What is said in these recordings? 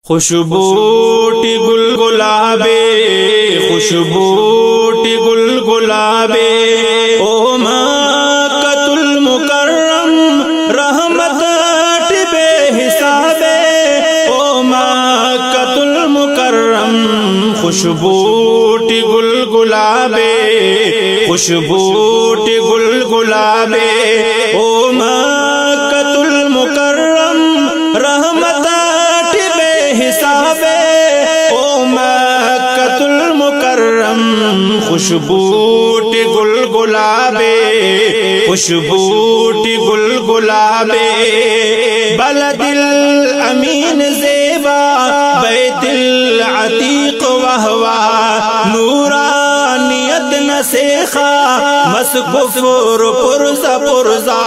خوشبوٹی گل گلابے خوشبوٹی گل گلابے او مکۃ المکرم رحمت بے حسابے او مکۃ المکرم خوشبوٹی گل گلابے خوشبوٹی گل گلابے او مکۃ المکرم رحمت حسابے او مکۃ المکرم خوشبوٹی گل گلابے خوشبوٹی گل گلابے بلد الامین زیبا بیت العتیق وہوا نورانیت نسیخا مسکفر پرزا پرزا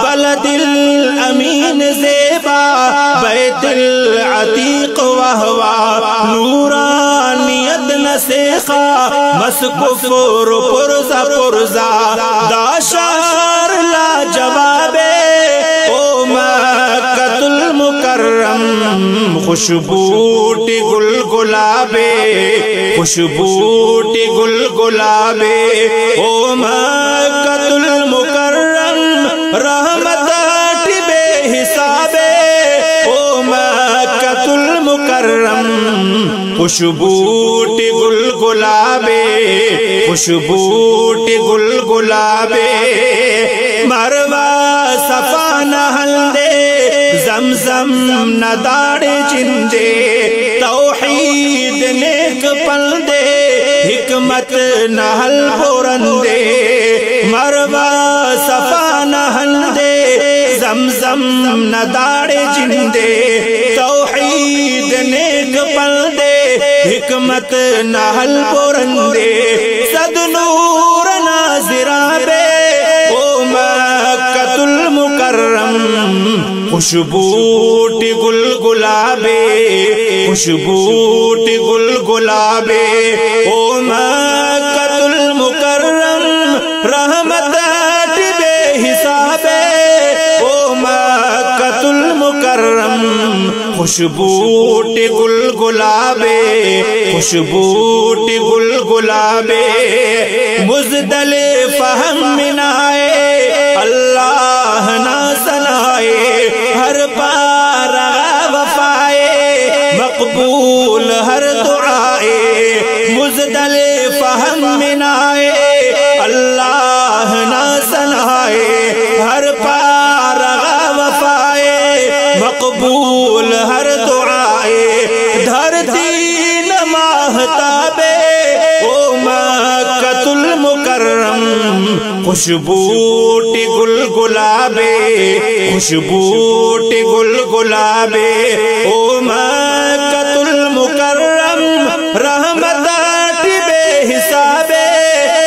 بلد الامین زیبا بیت العتیق وہوا نورانیت نسیخا مسکفر پرزا پرزا دا شہر لا جوابے او مکۃ المکرم خوشبوٹی گل گلابے خوشبوٹی گل گلابے او مکۃ المکرم رحمت بے حسابے او مکۃ المکرم خوشبوٹی گل گلابے خوشبوٹی گل گلابے مروہ صفا نہل دے زمزم نداڑ جندے توحید نیک پل دے حکمت نہل پورندے مروہ صفا نہل دے زمزم نداڑ جندے توحید نیک پل دے حکمت نہل پورندے صد نور ناظرابے او مکۃ المکرم خوشبوٹی گل گلابے خوشبوٹی گل گلابے او مکۃ المکرم رحمت بے حسابے او مکۃ المکرم خوشبوٹی گل گلابے خوشبوٹی گل گلابے مزدلفہ ہم منائے اللہ نہ سنائے ہر پارہ وفائے مقبول ہر دعائے مزدلفہ ہم منائے اللہ نہ سنائے ہر پارہ وفائے مقبول ہر دعائے دھرتی ماہتابے او مکۃ المکرم خوشبوٹی گل گلابے خوشبوٹی گل گلابے او مکۃ المکرم رحمت بے حسابے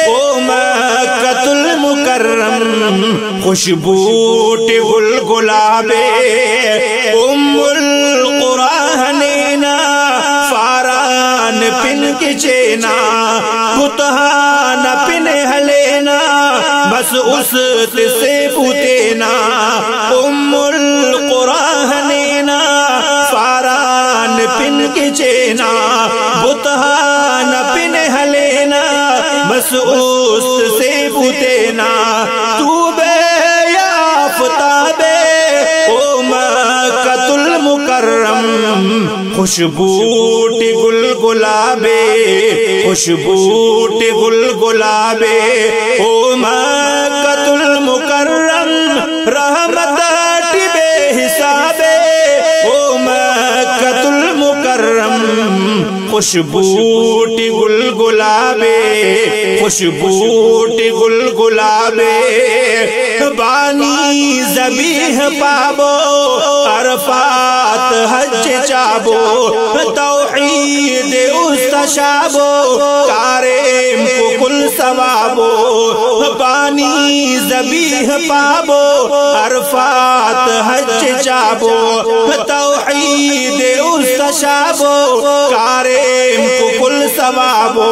او مکۃ المکرم خوشبوٹی گل گلابے ام القرآن حنینا فاران پن کی چینا بتہان پن ہلینا بس اس سے پوتینا ام القرآن حنینا فاران پن کی چینا بتہان پن ہلینا بس اس سے پوتینا تو بے یا آفتابے او مکۃ المکرم خوشبوٹی گل گلابے خوشبوٹی گل گلابے او مکۃ المکرم رحمت بے حسابے او مکۃ المکرم خوشبوٹی گل گلابے خوشبوٹی گل گلابے بانی ذبیح پابو عرفات حج چابو توحید استشابو کاریم کو کل ثوابو بانی ذبیح پابو عرفات حج چابو توحید استشابو کاریم کو کل ثوابو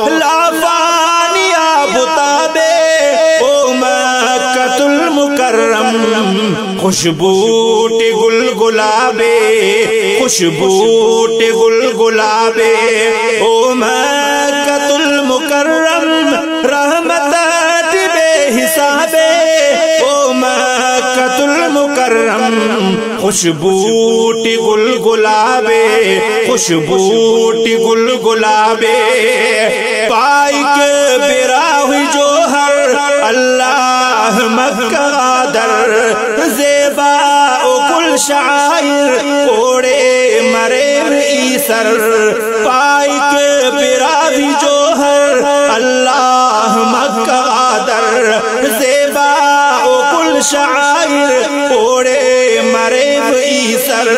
لافانی آبتابے او مکۃ المکرم خوشبوٹ گل گلابے خوشبوٹ گل گلابے او مکۃ المکرم رحمت بے حسابے او مکۃ المکرم خوشبوٹ گل گلابے خوشبوٹ گل گلابے پائی کے براہی جوہر اللہ مکہ در زیبا و گل شاعر اوڑے مرے ایسر پائی کے براہی جوہر اللہ مکہ در زیبا و گل شاعر اوڑے مرے ایسر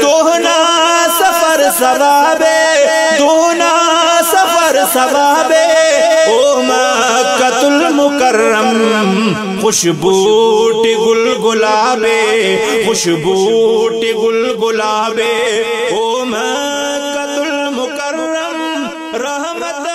دوہنا سفر ثوابے دوہنا سفر ثوابے او مکۃ المکرم خوشبوٹ گل گلابے خوشبوٹ گل گلابے او مکۃ المکرم رحمت